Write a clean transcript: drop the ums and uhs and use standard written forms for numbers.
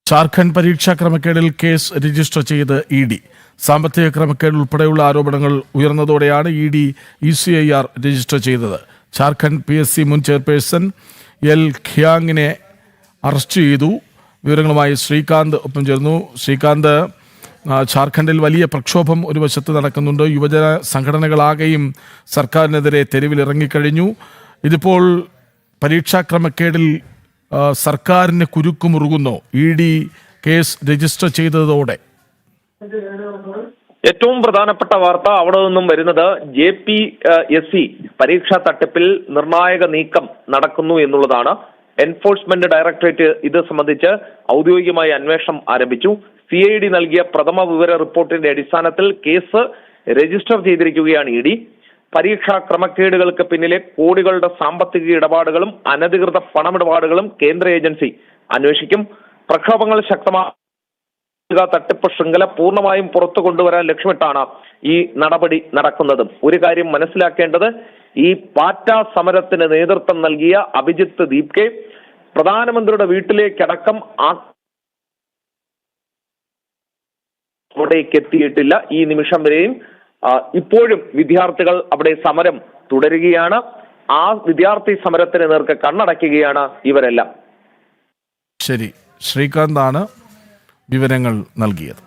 ജാർഖണ്ഡ് പരീക്ഷാ ക്രമക്കേടിൽ case register ചെയ്ത് E D. സാമ്പത്തിക ക്രമക്കേട് ഉൾപ്പെടെയുള്ള ആരോപണങ്ങൾ ഉയർന്നതോടെയാണ് ഇ ഡി ECIR രജിസ്റ്റർ ചെയ്തത്. ജാർഖണ്ഡ് PSC മുൻ ചെയർപേഴ്സൺ എൽ ഖിയാങ്ങിനെ അറസ്റ്റ് ചെയ്തു. വിവരങ്ങളുമായി ശ്രീകാന്ത് ഒപ്പം ചേർന്നു. ശ്രീകാന്ത്, ജാർഖണ്ഡിൽ വലിയ പ്രക്ഷോഭം ഒരു വശത്ത് നടക്കുന്നുണ്ട്. യുവജന സംഘടനകളാകെയും സർക്കാരിനെതിരെ തെരുവിലിറങ്ങിക്കഴിഞ്ഞു. ഇതിപ്പോൾ പരീക്ഷാ ക്രമക്കേടിൽ സർക്കാരിന് കുരുക്കുമുറുകുന്നു ഇ ഡി കേസ് രജിസ്റ്റർ ചെയ്തതോടെ. ഏറ്റവും പ്രധാനപ്പെട്ട വാർത്ത അവിടെ നിന്നും വരുന്നത് JPSC പരീക്ഷാ തട്ടിപ്പിൽ നിർണായക നീക്കം നടക്കുന്നു എന്നുള്ളതാണ്. എൻഫോഴ്സ്മെന്റ് ഡയറക്ടറേറ്റ് ഇത് സംബന്ധിച്ച് ഔദ്യോഗികമായി അന്വേഷണം ആരംഭിച്ചു. CID നൽകിയ പ്രഥമ വിവര റിപ്പോർട്ടിന്റെ അടിസ്ഥാനത്തിൽ കേസ് രജിസ്റ്റർ ചെയ്തിരിക്കുകയാണ് ഇ ഡി. പരീക്ഷാ ക്രമക്കേടുകൾക്ക് പിന്നിലെ കോടികളുടെ സാമ്പത്തിക ഇടപാടുകളും അനധികൃത പണമിടപാടുകളും കേന്ദ്ര ഏജൻസി അന്വേഷിക്കും. പ്രക്ഷോഭങ്ങൾ ശക്തമായ തട്ടിപ്പ് ശൃംഖല പൂർണ്ണമായും പുറത്തു കൊണ്ടുവരാൻ ലക്ഷ്യമിട്ടാണ് ഈ നടപടി നടക്കുന്നത്. ഒരു കാര്യം മനസ്സിലാക്കേണ്ടത്, ഈ പാറ്റ സമരത്തിന് നേതൃത്വം നൽകിയ അഭിജിത്ത് ദീപ്കെ പ്രധാനമന്ത്രിയുടെ വീട്ടിലേക്കടക്കം അവിടേക്ക് എത്തിയിട്ടില്ല. ഈ നിമിഷം വരെയും ഇപ്പോഴും വിദ്യാർത്ഥികൾ അവിടെ സമരം തുടരുകയാണ്. ആ വിദ്യാർത്ഥി സമരത്തിന് നേർക്ക് കണ്ണടയ്ക്കുകയാണ് ഇവരെല്ലാം. ശരി, ശ്രീകാന്താണ് വിവരങ്ങൾ നൽകിയത്.